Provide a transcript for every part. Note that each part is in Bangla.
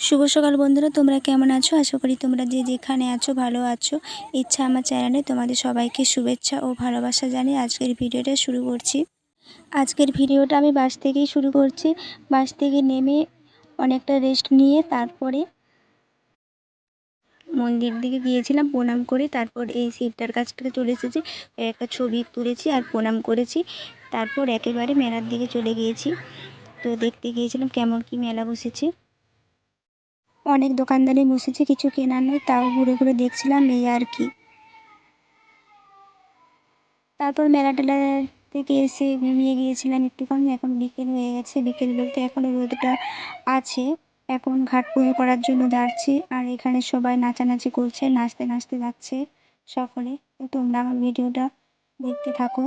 শুভ সকাল বন্ধুরা, তোমরা কেমন আছো? আশা করি তোমরা যে যেখানে আছো ভালো আছো। ইচ্ছা আমার চ্যানেলে তোমাদের সবাইকে শুভেচ্ছা ও ভালোবাসা জানিয়ে আজকের ভিডিওটা শুরু করছি। আজকের ভিডিওটা আমি বাস থেকেই শুরু করছি। বাস থেকে নেমে অনেকটা রেস্ট নিয়ে তারপরে মন্দির দিকে গিয়েছিলাম, প্রণাম করে তারপর এই শিবটার কাছ থেকে চলে এসেছি। একটা ছবি তুলেছি আর প্রণাম করেছি। তারপর একেবারে মেলার দিকে চলে গিয়েছি। তো দেখতে গিয়েছিলাম কেমন কি মেলা বসেছে। অনেক দোকানদারি বসেছে, কিছু কেনার নেই, তাও ঘুরে ঘুরে দেখছিলাম, এই আর কি। তারপর মেলা টেলা থেকে এসে ঘুমিয়ে গিয়েছিলাম একটুখানি। এখন বিকেল হয়ে গেছে, বিকেল বলতে এখনও রোদটা আছে। এখন ঘাট পুজো করার জন্য যাচ্ছি, আর এখানে সবাই নাচানাচি করছে, নাচতে নাচতে যাচ্ছে সকলে। তো তোমরা আমার ভিডিওটা দেখতে থাকো।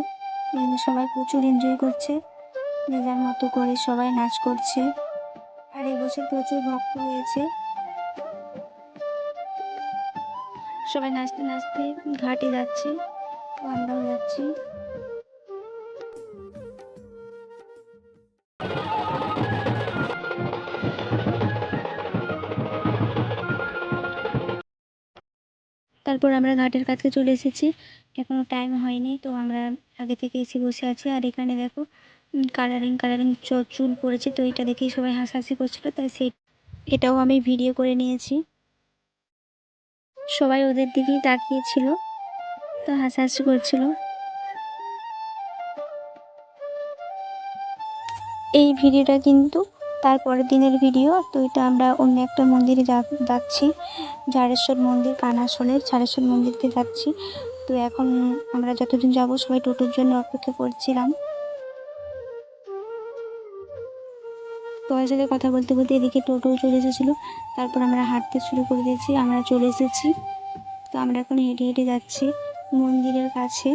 সবাই প্রচুর এনজয় করছে, যে যার মতো করে সবাই নাচ করছে। আর এবছর প্রচুর ভক্ত হয়েছে। সবাই নাচতে নাচতে ঘাটে যাচ্ছে, তো আমরাও যাচ্ছি। তারপর আমরা ঘাটের কাছে চলে এসেছি, এখনও টাইম হয়নি, তো আমরা আগে থেকে এসে বসে আছি। আর এখানে দেখো কালারিং কালারিং চুল পড়েছে, তো এটা দেখেই সবাই হাসাহাসি করছিল, তাই এটাও আমি ভিডিও করে নিয়েছি। সবাই ওদের দিকেই তাকিয়েছিল, তো হাসাহাসি করছিল। এই ভিডিওটা কিন্তু তারপরের দিনের ভিডিও। তো এটা আমরা অন্য একটা মন্দিরে যাচ্ছি, ঝাড়েশ্বর মন্দির, কানাসলের ঝাড়েশ্বর মন্দিরতে যাচ্ছি। তো এখন আমরা যতদিন যাব সবাই টোটোর জন্য অপেক্ষা করছিলাম। সবার সাথে কথা বলতে বলতে এদিকে টোটো চলে এসেছিলো। তারপর আমরা হাঁটতে শুরু করে দিয়েছি, আমরা চলে এসেছি। তো আমরা এখন হেঁটে হেঁটে যাচ্ছি মন্দিরের কাছে,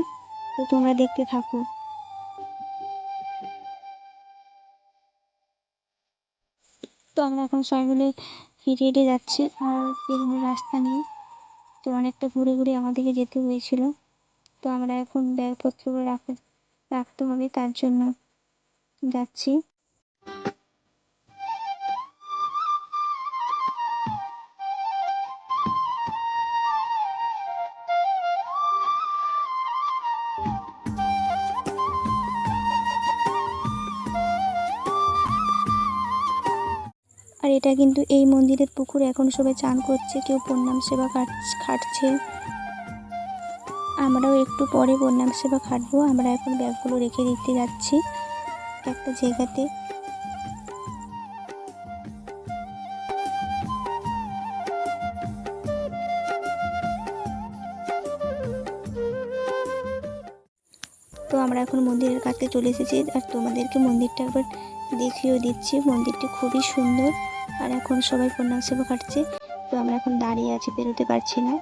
তো তোমরা দেখতে থাকো। তো আমরা এখন সবাই মিলে হেঁটে হেঁটে যাচ্ছি, আর বিভিন্ন রাস্তা নেই, তো অনেকটা ঘুরে ঘুরে আমাদেরকে যেতে হয়েছিল। তো আমরা এখন ব্যাগপত্রগুলো রাখতে হবে, তার জন্য যাচ্ছি। আর এটা কিন্তু এই মন্দিরের পুকুর, এখন সবাই চান করছে, কেউ প্রণাম সেবা খাটছে। আমরাও একটু পরে প্রণাম সেবা খাটবো। আমরা এখন ব্যাগগুলো রেখে দিতে যাচ্ছি একটা জায়গাতে। তো আমরা এখন মন্দিরের কাছে চলে এসেছি, আর তোমাদেরকে মন্দিরটা একবার দেখিয়েও দিচ্ছি। মন্দিরটা খুবই সুন্দর। আর এখন সবাই প্রণাম সেবা কাটছে, তো আমরা এখন দাঁড়িয়ে আছি, বেরোতে পারছি না।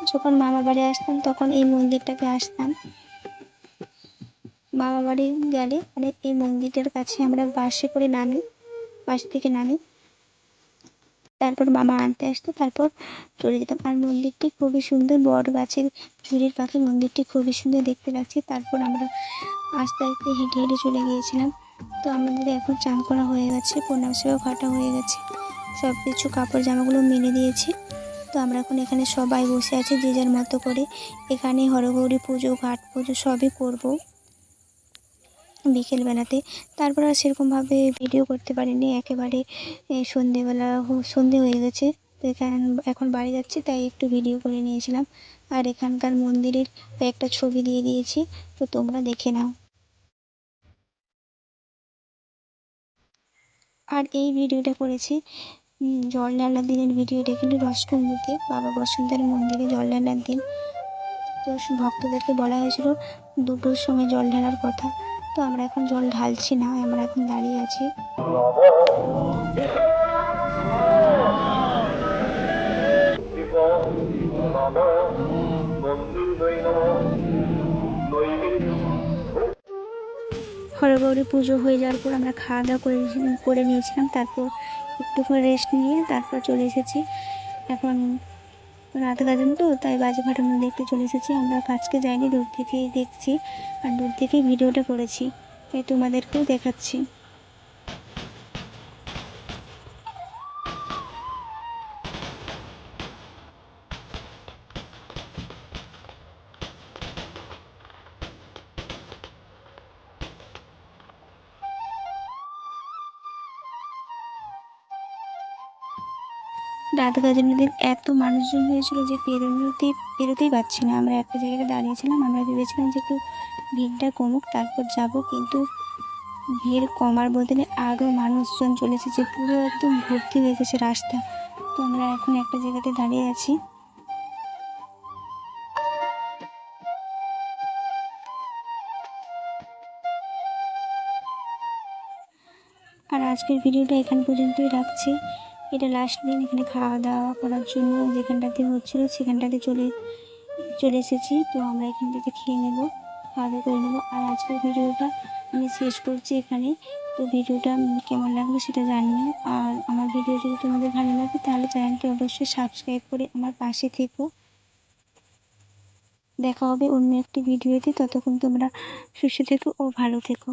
যখন মামা বাড়ি আসতাম তখন এই মন্দিরটাকে আসতাম। মামা বাড়ি গেলে মানে এই মন্দিরটার কাছে আমরা বাসে করে নামি, বাস থেকে নামি, তারপর মামা আনতে আসতো, তারপর চলে যেতাম। আর মন্দিরটি খুবই সুন্দর, বট গাছের ঝুড়ির পাখি, মন্দিরটি খুবই সুন্দর দেখতে লাগছে। তারপর আমরা আস্তে আস্তে হেঁটে হেঁটে চলে গিয়েছিলাম। তো আমাদের এখন চান করা হয়ে গেছে, প্রণাম সেবা ঘাটা হয়ে গেছে, সব কিছু কাপড় জামাগুলো মেলে দিয়েছি। তো আমরা এখন এখানে সবাই বসে আছি যে যার মতো করে। এখানে হরগৌরী পুজো, ঘাট পুজো সবই করবো বিকেলবেলাতে। তারপর আর সেরকমভাবে ভিডিও করতে পারিনি, একেবারে সন্ধে হয়ে গেছে। তো এখন বাড়ি যাচ্ছি, তাই একটু ভিডিও করে নিয়েছিলাম। আর এখানকার মন্দিরের একটা ছবি দিয়ে দিয়েছি, তো তোমরা দেখে নাও। আর এই ভিডিওটা করেছি জল ঢালার দিনের ভিডিওটা, কিন্তু রসকুন্ডিতে বাবা বসন্তের মন্দিরে জল ঢালার দিন। তো ভক্তদেরকে বলা হয়েছিল 2টোর সময় জল ঢালার কথা। তো আমরা এখন জল ঢালছি না, আমরা এখন দাঁড়িয়ে আছি। হরগৌরী পুজো হয়ে যাওয়ার পর আমরা খাওয়া দাওয়া করে নিয়েছিলাম। তারপর একটুক্ষণ রেস্ট নিয়ে তারপর চলে এসেছি। এখন রাত গাজন তো, তাই বাজি ফাটানো দেখতে চলে এসেছি। আমরা কাছকে যাইনি, দূর থেকেই দেখছি, আর দূর থেকেই ভিডিওটা করেছি, তাই তোমাদেরকেও দেখাচ্ছি। রাত গাজনের দিন এত মানুষজন হয়েছিল যে পেরোতেই পারছি না। আমরা একটা জায়গায় দাঁড়িয়েছিলাম, আমরা ভেবেছিলাম যে একটু ভিড়টা কমুক তারপর যাব, কিন্তু ভিড় কমার বদলে আরও মানুষজন চলে এসেছে, পুরো একদম ভর্তি হয়ে গেছে রাস্তা। তো আমরা এখন একটা জায়গাতে দাঁড়িয়ে আছি। আর আজকের ভিডিওটা এখান পর্যন্তই রাখছি। এটা লাস্ট দিন, এখানে খাওয়া দাওয়া করার জন্য যেখানটাতে হচ্ছিলো সেখানটাতে চলে এসেছি। তো আমরা এখান থেকে খেয়ে নেবো, খাওয়া দাওয়া করে নেবো। আর আজকের ভিডিওটা আমি শেষ করছি এখানে। তো ভিডিওটা কেমন লাগলো সেটা জানিও। আর আমার ভিডিও যদি তোমাদের ভালো লাগে তাহলে চ্যানেলটি অবশ্যই সাবস্ক্রাইব করে আমার পাশে থেকো। দেখা হবে অন্য একটি ভিডিওতে, ততক্ষণ তোমরা সুস্থ থেকো ও ভালো থেকো।